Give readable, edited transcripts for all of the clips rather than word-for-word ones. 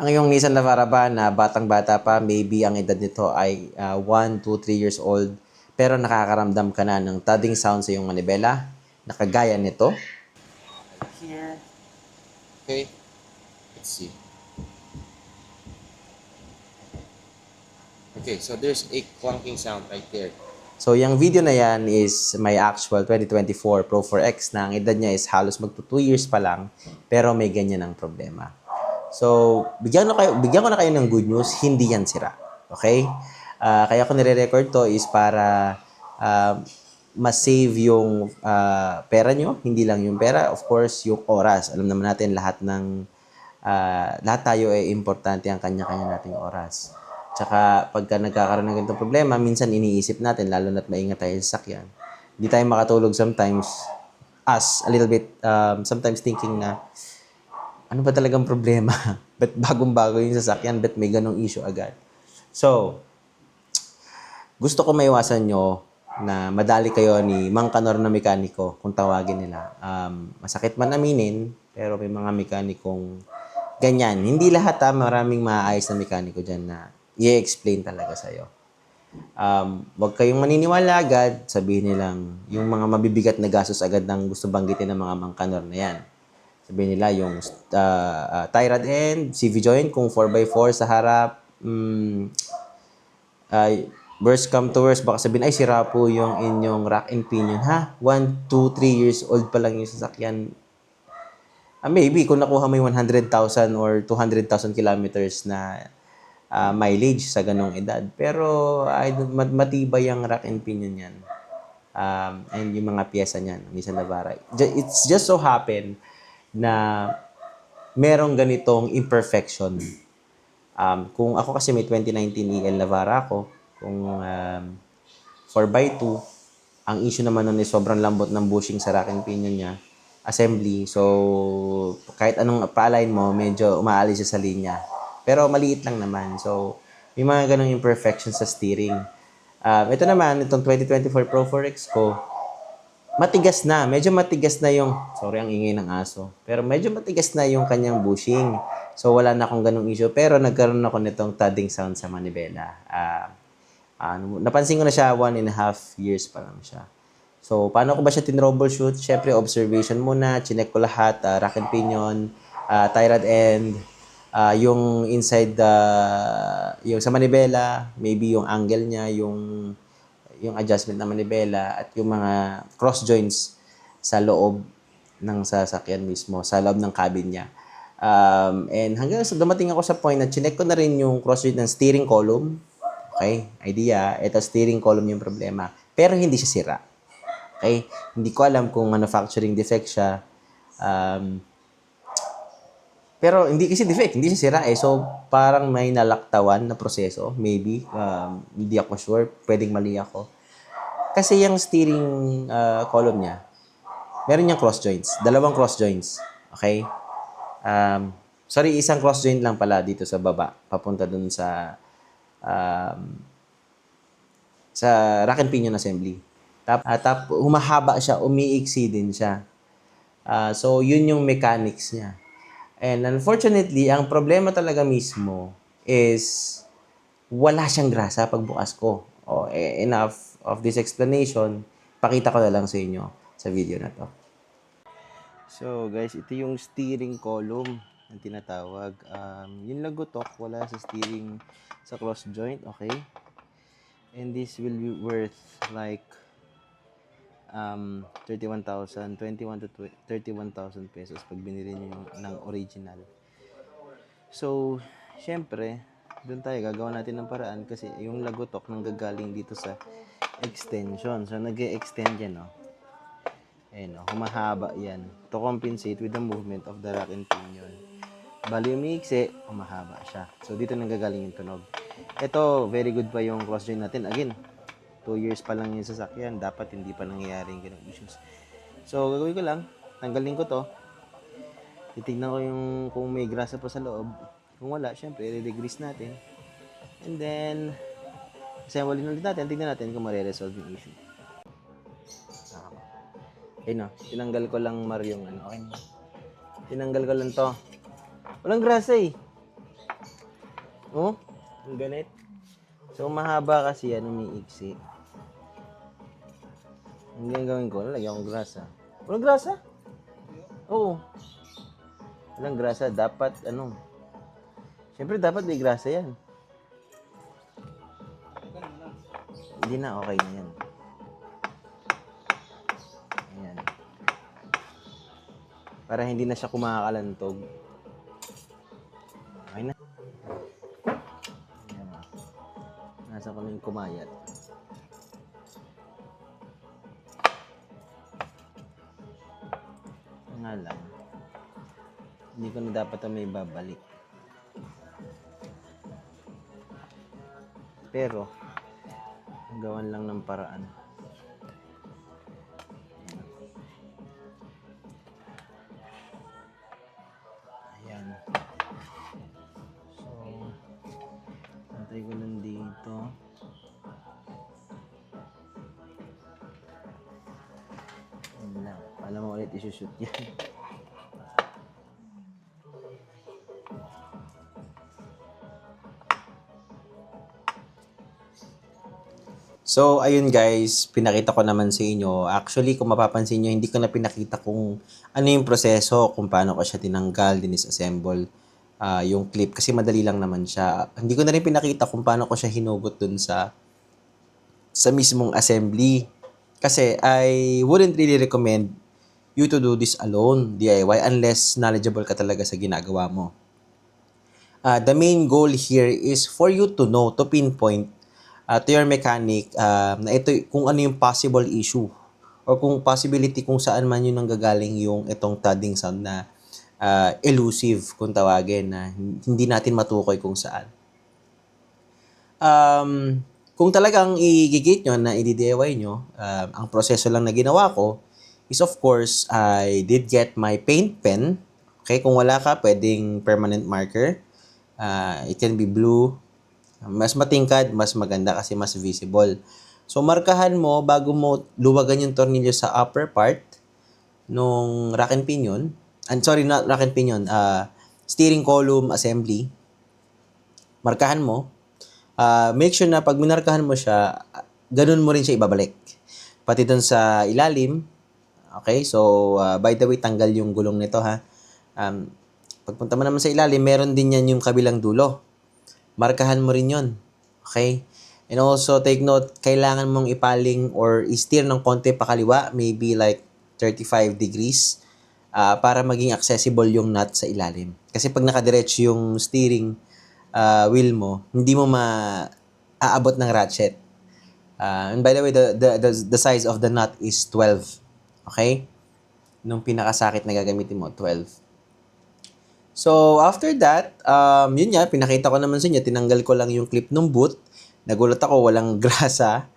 Ang iyong Nissan Navara ba na batang-bata pa, maybe ang edad nito ay 1, 2, 3 years old, pero nakakaramdam ka na ng thudding sound sa iyong manibela, nakagaya nito? Here. Okay, let's see. Okay, so there's a clunking sound right there. So, yung video na yan is may actual 2024 Pro 4X na ang edad niya is halos magto 2 years pa lang, pero may ganyan ang problema. So, bigyan ko na kayo ng good news, hindi yan sira. Okay? Kaya ko nire-record to is para ma-save yung pera nyo, hindi lang yung pera, of course, yung oras. Alam naman natin lahat tayo ay importante ang kanya-kanya nating oras. Tsaka pagka nagkakaroon ng ganitong problema, minsan iniisip natin, lalo na't maingat tayo sa sakyan. Hindi tayo makatulog sometimes, us, a little bit, sometimes thinking na, ano ba talagang problema? Ba't bagong-bago yung sasakyan? Ba't may ganong issue agad? So, gusto ko maiwasan nyo na madali kayo ni Mang Kanor na mekaniko kung tawagin nila. Masakit man aminin, pero may mga mekanikong ganyan. Hindi lahat maraming maayos na mekaniko dyan na i-explain talaga sa'yo. Huwag kayong maniniwala agad, sabihin nilang yung mga mabibigat na gastos agad ng gusto banggitin ng mga Mang Kanor na yan. Sabihin nila yung tie rod end, CV joint, kung 4x4 sa harap, worst come to worst, baka sabihin, ay sira po yung inyong rack and pinion. Ha? 1, 2, 3 years old pa lang yung sasakyan. Maybe kung nakuha mo yung 100,000 or 200,000 kilometers na mileage sa ganong edad. Pero matibay ang rack and pinion yan. And yung mga pyesa niyan, Nissan Navara. It's just so happen na merong ganitong imperfection. Kung ako kasi may 2019 EL Navara ako, kung 4x2, ang issue naman nun is sobrang lambot ng bushing sa rack and pinion niya, assembly. So, kahit anong pa-align mo, medyo umaalis siya sa linya. Pero maliit lang naman. So, may mga ganong imperfection sa steering. Ito naman, itong 2024 Pro 4X ko, matigas na. Medyo matigas na yung, sorry ang ingay ng aso, pero medyo matigas na yung kanyang bushing. So, wala na akong ganong issue. Pero nagkaroon ako nitong thudding sound sa manibela. Napansin ko na siya 1.5 years pa lang siya. So, paano ko ba siya tin-troubleshoot? Siyempre, observation muna. Chinek ko lahat. Rack and pinion, tie rod end, yung inside yung sa manibela, maybe yung angle niya, yung adjustment ng manibela, at yung mga cross joints sa loob ng sasakyan mismo, sa loob ng cabin niya. And hanggang sa dumating ako sa point na chinek ko na rin yung cross joint ng steering column. Okay? Idea, ito steering column yung problema. Pero hindi siya sira. Okay? Hindi ko alam kung manufacturing defect siya. Pero hindi kasi defect, hindi siya sira eh. So, parang may nalaktawan na proseso, maybe. Hindi ako sure, pwedeng mali ako. Kasi yung steering column niya, meron niyang cross joints. Dalawang cross joints. Okay? Sorry, isang cross joint lang pala dito sa baba. Papunta dun sa rack and pinion assembly. Humahaba siya, umiiksi din siya. So, yun yung mechanics niya. And unfortunately, ang problema talaga mismo is wala siyang grasa pagbukas ko. Enough of this explanation, pakita ko na lang sa inyo sa video na to. So guys, ito yung steering column ang tinatawag. Yung lagotok, wala sa steering sa cross joint, okay? And this will be worth like 21,000, 21 to 31,000 pesos pag binili niyo ng original. So, syempre, doon tayo gagawa natin ng paraan kasi yung lagotok nang gagaling dito sa extension. So, nag-e-extend yan, no? Ayan, no? Humahaba yan to compensate with the movement of the rack and pinion. Bali, umiiksi, humahaba siya. So, dito nang gagaling yung tunog. Ito, very good pa yung cross joint natin. Again, 2 years pa lang yung sasakyan, dapat hindi pa nangyayari yung ganong issues. So, gagawin ko lang, tanggalin ko to. Titignan ko yung kung may grasa pa sa loob. Kung wala, syempre, i-degrease natin. And then, assemble ulit natin, tignan natin kung mariresolve yung issue. Okay no, tinanggal ko lang yung okay. Tinanggal ko lang to. Walang grasa eh. Oh, ang ganit. So, mahaba kasi yan, umiiksi. Hindi ang gawin ko, lalagyan akong grasa. Walang grasa? Oo. Walang grasa. Dapat, siyempre dapat may grasa yan. Hindi na, okay na yan. Ayan. Para hindi na siya kumakalantog. Okay na. Ayan. Nasa ko na yung kumayat. Nga lang. Hindi ko na dapat may babalik. Pero, gawan lang ng paraan. Ayan. So, antay ko lang dito. Ayan lang. Alam mo ulit isushoot yan. So, ayun guys, pinakita ko naman sa inyo. Actually, kung mapapansin nyo, hindi ko na pinakita kung ano yung proseso, kung paano ko siya tinanggal, dinisassemble yung clip. Kasi madali lang naman siya. Hindi ko na rin pinakita kung paano ko siya hinugot dun sa mismong assembly. Kasi I wouldn't really recommend you to do this alone, DIY, unless knowledgeable ka talaga sa ginagawa mo. The main goal here is for you to know, to pinpoint to your mechanic na ito kung ano yung possible issue or kung possibility kung saan man yun nanggagaling yung itong thudding sound na elusive kung tawagin na hindi natin matukoy kung saan. Kung talagang i-gate nyo na i-DIY nyo, ang proseso lang na ginawa ko is of course, I did get my paint pen. Okay, kung wala ka, pwedeng permanent marker. It can be blue. Mas matingkad, mas maganda kasi mas visible. So, markahan mo bago mo luwagan yung tornilyo sa upper part nung rack and pinion. Sorry, not rack and pinion. Steering column assembly. Markahan mo. Make sure na pag minarkahan mo siya, ganun mo rin siya ibabalik. Pati dun sa ilalim. Okay, so by the way, tanggal yung gulong nito ha. Pagpunta mo naman sa ilalim, meron din yan yung kabilang dulo. Markahan mo rin yon. Okay? And also, take note, kailangan mong ipaling or i-steer ng konti pakaliwa, maybe like 35 degrees, para maging accessible yung nut sa ilalim. Kasi pag nakadiretso yung steering wheel mo, hindi mo aabot ng ratchet. And by the way, the size of the nut is 12. Okay? Nung pinakasakit na gagamitin mo, 12. So, after that, yun nga, pinakita ko naman sa inyo, tinanggal ko lang yung clip ng boot. Nagulat ako, walang grasa.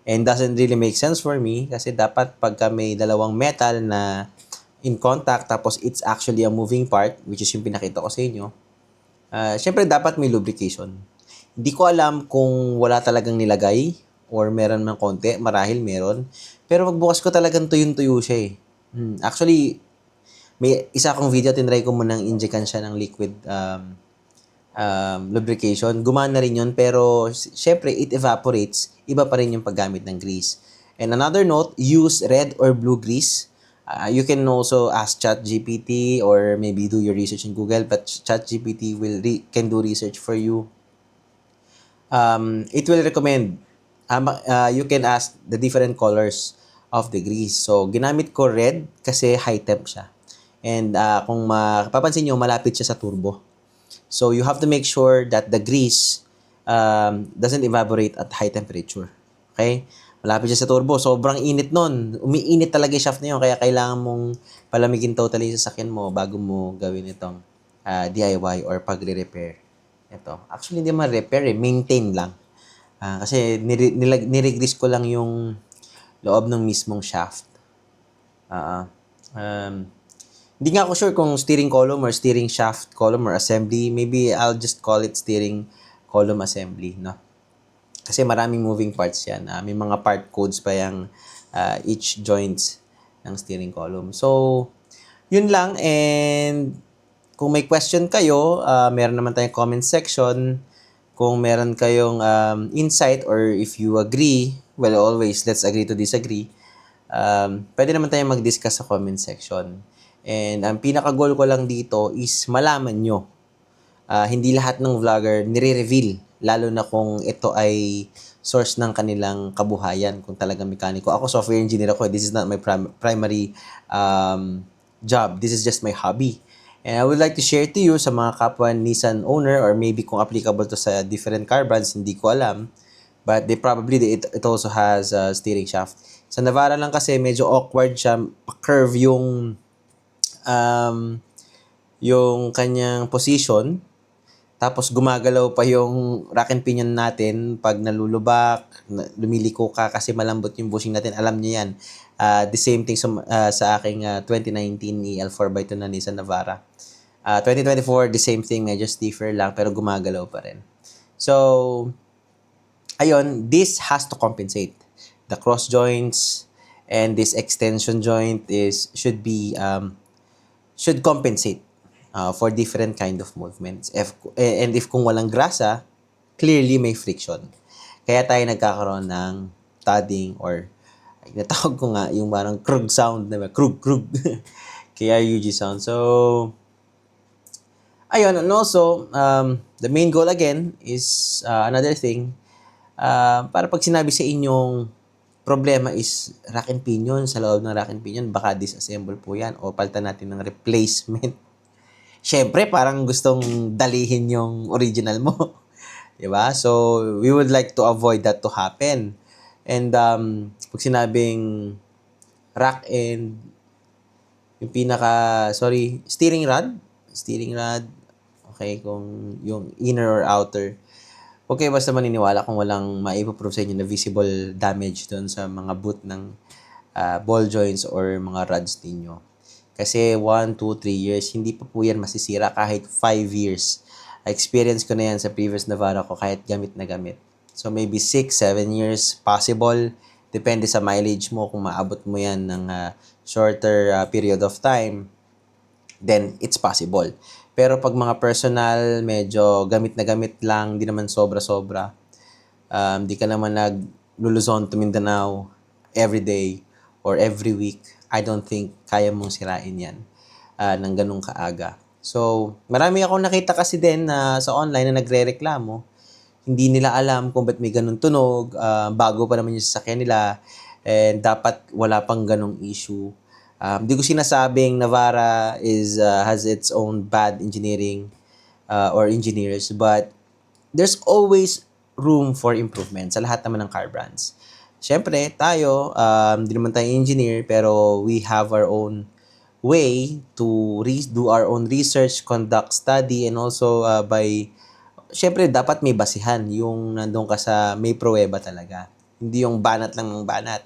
And doesn't really make sense for me kasi dapat pagka may dalawang metal na in contact tapos it's actually a moving part, which is yung pinakita ko sa inyo, syempre dapat may lubrication. Hindi ko alam kung wala talagang nilagay or meron man konti, marahil meron. Pero magbukas ko talagang tuyong-tuyo siya eh. Actually, may isa akong video, tinry ko munang injekan siya ng liquid lubrication. Gumana rin yun, pero syempre, it evaporates. Iba pa rin yung paggamit ng grease. And another note, use red or blue grease. You can also ask ChatGPT or maybe do your research in Google, but ChatGPT can do research for you. It will recommend, you can ask the different colors of the grease. So, ginamit ko red kasi high temp siya. And kung mapapansin nyo, malapit siya sa turbo. So, you have to make sure that the grease doesn't evaporate at high temperature. Okay? Malapit siya sa turbo. Sobrang init nun. Umiinit talaga yung shaft na yun. Kaya kailangan mong palamigin totally yung sasakyan mo bago mo gawin itong DIY or pagre-repair. Ito. Actually, hindi man repair maintain lang. Kasi nire-grease ko lang yung loob ng mismong shaft. Hindi nga ako sure kung steering column or steering shaft column or assembly. Maybe I'll just call it steering column assembly, no? Kasi maraming moving parts yan. May mga part codes pa yung each joints ng steering column. So, yun lang. And kung may question kayo, meron naman tayong comment section. kung meron kayong insight or if you agree, well, always, let's agree to disagree. Pwede naman tayong mag-discuss sa comment section. And ang pinaka-goal ko lang dito is malaman nyo. Hindi lahat ng vlogger nire-reveal, lalo na kung ito ay source ng kanilang kabuhayan, kung talagang mekaniko. Ako, software engineer ako. This is not my primary job. This is just my hobby. And I would like to share to you sa mga kapwa Nissan owner or maybe kung applicable to sa different car brands, hindi ko alam. But it also has a steering shaft. Sa Navara lang kasi medyo awkward siya, curve yung kanyang position. Tapos gumagalaw pa yung rack and pinion natin pag nalulubak, lumiliko ka kasi malambot yung bushing natin. Alam niyo yan. The same thing sa aking 2019 EL4x2 na Nissan Navara. 2024, the same thing, medyo stiffer lang pero gumagalaw pa rin. So, ayun, this has to compensate. The cross joints and this extension joint should compensate for different kind of movements. If kung walang grasa, clearly may friction. Kaya tayo nagkakaroon ng thudding or natawag ko nga yung parang krug sound, diba? Krug. KRUG sound. So, ayun, and also, the main goal again is another thing. Para pag sinabi sa inyong problema is rack and pinion, sa loob ng rack and pinion, baka disassemble po yan o palitan natin ng replacement. Siyempre, parang gustong dalihin yung original mo. Diba? So, we would like to avoid that to happen. And pag sinabing rack and yung steering rod, okay, kung yung inner or outer, okay, basta maniniwala kung walang maipoprove sa inyo na visible damage doon sa mga boot ng ball joints or mga rods ninyo. Kasi 1, 2, 3 years, hindi pa po yan masisira kahit 5 years. Experience ko na yan sa previous Navara ko kahit gamit na gamit. So maybe 6, 7 years possible. Depende sa mileage mo kung maabot mo yan ng shorter period of time, then it's possible. Pero pag mga personal, medyo gamit na gamit lang, di naman sobra-sobra. Di ka naman nag-Luzon to Mindanao every day or every week. I don't think kaya mong sirain yan ng ganung kaaga. So, marami akong nakita kasi din sa online na nagre-reklamo. Hindi nila alam kung ba't may ganun tunog. Bago pa naman yung sasakyan nila. And dapat wala pang ganung issue. Di ko sinasabing Navara has its own bad engineering or engineers, but there's always room for improvement sa lahat naman ng car brands. Siyempre, tayo, di naman tayo engineer, pero we have our own way to do our own research, conduct study, and also siyempre, dapat may basihan yung nandun ka sa may pruweba talaga. Hindi yung banat lang ng banat.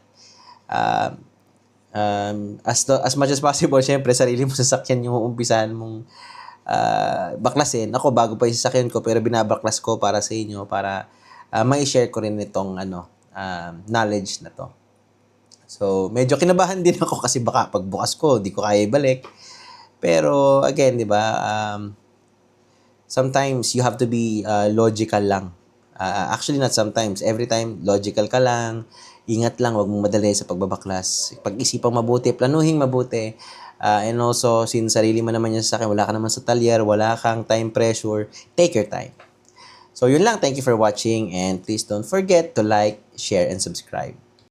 As much as possible, syempre, sarili mo sasakyan yung umpisahan mong baklasin. Ako, bago pa yung sasakyan ko, pero binabaklas ko para sa inyo, para ma-share ko rin itong knowledge na to. So, medyo kinabahan din ako kasi baka pagbukas ko, di ko kaya ibalik. Pero, again, di ba, sometimes you have to be logical lang. Actually, not sometimes. Every time, logical ka lang. Ingat lang, huwag mong madali sa pagbabaklas. Pag-isipang mabuti, planuhin mabuti. And also, since sarili mo naman yan sa akin, wala ka naman sa talyer, wala kang time pressure, take your time. So, yun lang. Thank you for watching and please don't forget to like, share, and subscribe.